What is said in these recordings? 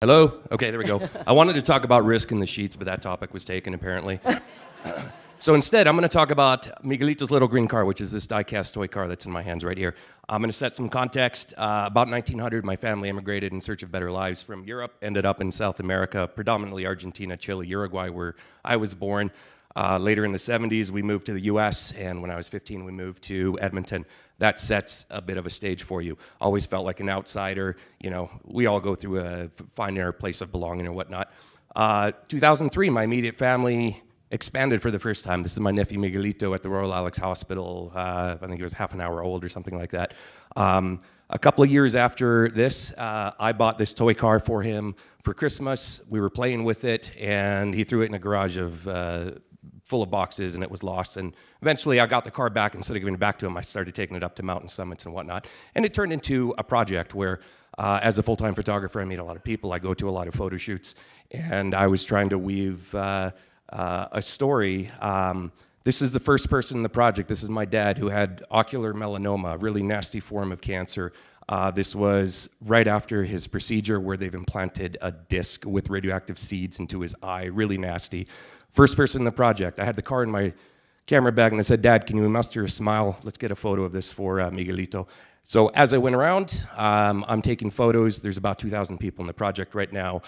Hello? Okay, there we go. I wanted to talk about risk in the sheets, but that topic was taken apparently. So instead, I'm going to talk about Miguelito's little green car, which is this die-cast toy car that's in my hands right here. I'm going to set some context. About 1900, my family immigrated in search of better lives from Europe, ended up in South America, predominantly Argentina, Chile, Uruguay, where I was born. Later in the 70s, we moved to the US, and when I was 15, we moved to Edmonton. That sets a bit of a stage for you. Always felt like an outsider. You know, we all go through finding our place of belonging and whatnot. 2003, my immediate family expanded for the first time. This is my nephew Miguelito at the Royal Alex Hospital. I think he was half an hour old or something like that. A couple of years after this, I bought this toy car for him for Christmas. We were playing with it, and he threw it in a garage full of boxes, and it was lost. And eventually I got the car back. Instead of giving it back to him, I started taking it up to mountain summits and whatnot. And it turned into a project where, as a full-time photographer, I meet a lot of people. I go to a lot of photo shoots, and I was trying to weave a story. This is the first person in the project. This is my dad, who had ocular melanoma, a really nasty form of cancer. This was right after his procedure where they've implanted a disc with radioactive seeds into his eye, really nasty. First person in the project. I had the car in my camera bag, and I said, Dad, can you muster a smile? Let's get a photo of this for Miguelito. So as I went around, I'm taking photos. There's about 2,000 people in the project right now.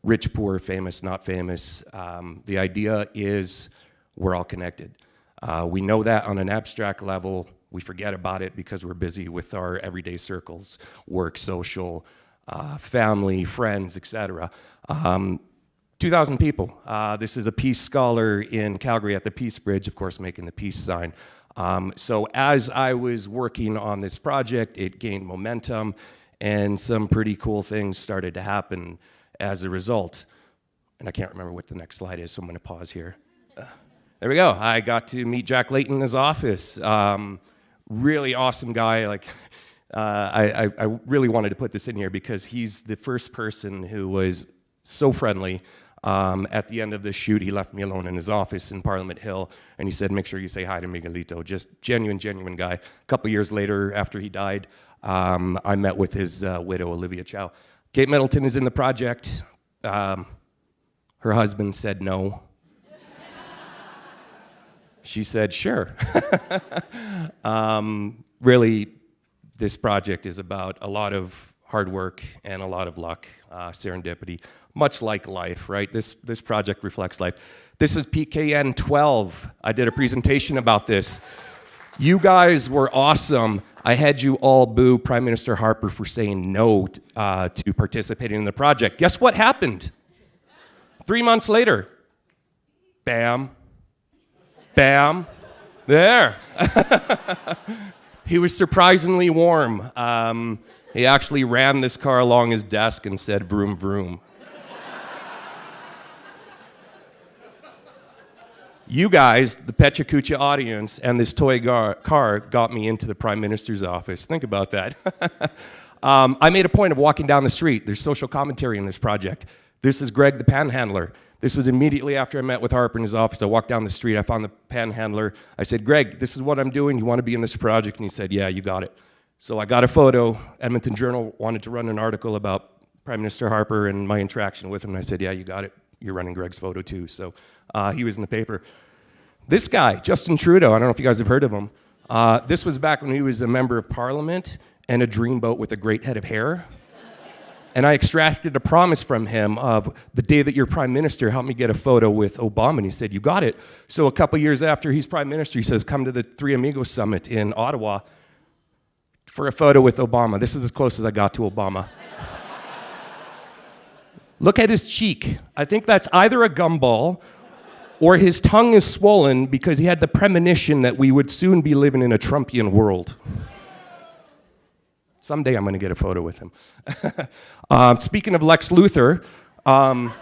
Rich, poor, famous, not famous. The idea is we're all connected. We know that on an abstract level. We forget about it because we're busy with our everyday circles, work, social, family, friends, etc. 2,000 people. This is a peace scholar in Calgary at the Peace Bridge, of course, making the peace sign. So as I was working on this project, it gained momentum, and some pretty cool things started to happen as a result. And I can't remember what the next slide is, so I'm going to pause here. There we go. I got to meet Jack Layton in his office. Really awesome guy. Like, I really wanted to put this in here because he's the first person who was so friendly. At the end of this shoot, he left me alone in his office in Parliament Hill, and he said, make sure you say hi to Miguelito. Just genuine guy. A couple years later, after he died, I met with his widow, Olivia Chow. Kate Middleton is in the project. Her husband said no. She said, sure. Really, this project is about a lot of hard work and a lot of luck, serendipity, much like life, right? This project reflects life. This is PKN 12. I did a presentation about this. You guys were awesome. I had you all boo Prime Minister Harper for saying no to participating in the project. Guess what happened? 3 months later, bam, bam, there. He was surprisingly warm. He actually ran this car along his desk and said, vroom, vroom. You guys, the Pecha Kucha audience, and this toy car got me into the Prime Minister's office. Think about that. I made a point of walking down the street. There's social commentary in this project. This is Greg the panhandler. This was immediately after I met with Harper in his office. I walked down the street. I found the panhandler. I said, Greg, this is what I'm doing. You want to be in this project? And he said, yeah, you got it. So I got a photo. Edmonton Journal wanted to run an article about Prime Minister Harper and my interaction with him. And I said, yeah, you got it. You're running Greg's photo too. So he was in the paper. This guy, Justin Trudeau, I don't know if you guys have heard of him. This was back when he was a member of Parliament and a dreamboat with a great head of hair. And I extracted a promise from him of the day that you're Prime Minister, help me get a photo with Obama. And he said, you got it. So a couple years after he's Prime Minister, he says, come to the Three Amigos Summit in Ottawa for a photo with Obama. This is as close as I got to Obama. Look at his cheek. I think that's either a gumball or his tongue is swollen because he had the premonition that we would soon be living in a Trumpian world. Someday I'm going to get a photo with him. Speaking of Lex Luthor, oh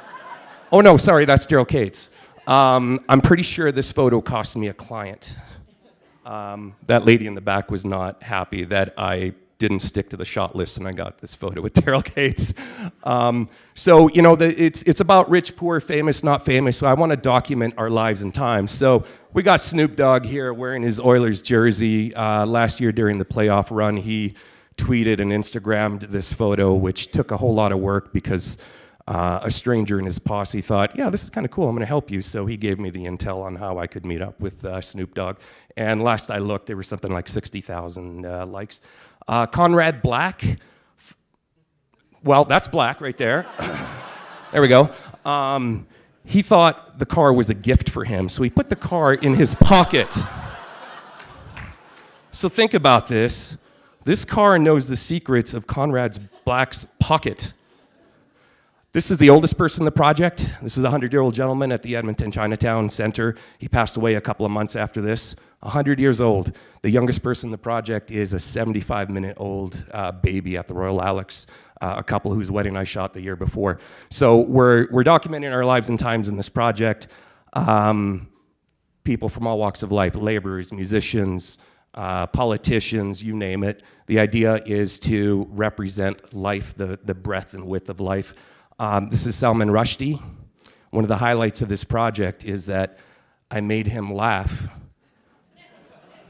no, sorry, that's Daryl Cates. I'm pretty sure this photo cost me a client. That lady in the back was not happy that I didn't stick to the shot list and I got this photo with Daryl Cates. So, you know, it's about rich, poor, famous, not famous, so I want to document our lives and times. So we got Snoop Dogg here wearing his Oilers jersey. Last year during the playoff run, he tweeted and Instagrammed this photo, which took a whole lot of work because a stranger in his posse thought, yeah, this is kind of cool, I'm going to help you. So he gave me the intel on how I could meet up with Snoop Dogg. And last I looked, there was something like 60,000 likes. Conrad Black, well, that's Black right there. There we go. He thought the car was a gift for him, so he put the car in his pocket. So think about this. This car knows the secrets of Conrad Black's pocket. This is the oldest person in the project. This is a 100-year-old gentleman at the Edmonton Chinatown Center. He passed away a couple of months after this. 100 years old. The youngest person in the project is a 75-minute-old baby at the Royal Alex, a couple whose wedding I shot the year before. So we're documenting our lives and times in this project. People from all walks of life, laborers, musicians, politicians, you name it. The idea is to represent life, the breadth and width of life. This is Salman Rushdie. One of the highlights of this project is that I made him laugh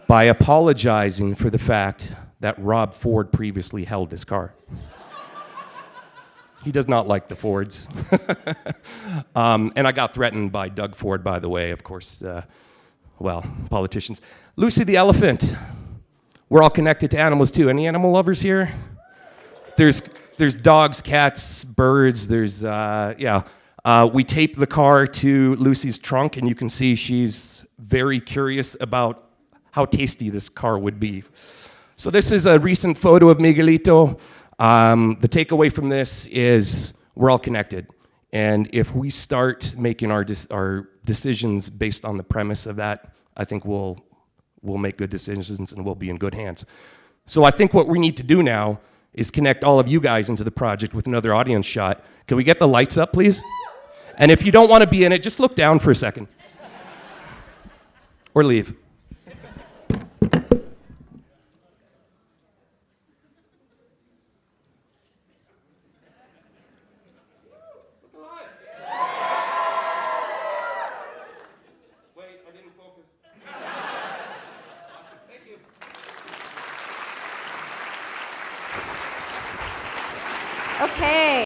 by apologizing for the fact that Rob Ford previously held this car. He does not like the Fords. And I got threatened by Doug Ford, by the way, of course, well, politicians. Lucy the elephant. We're all connected to animals too. Any animal lovers here? There's dogs, cats, birds, we tape the car to Lucy's trunk, and you can see she's very curious about how tasty this car would be. So this is a recent photo of Miguelito. The takeaway from this is we're all connected. And if we start making our decisions based on the premise of that, I think we'll make good decisions and we'll be in good hands. So I think what we need to do now is connect all of you guys into the project with another audience shot. Can we get the lights up, please? And if you don't want to be in it, just look down for a second. Or leave. Wait, I didn't focus. Awesome, thank you. Okay.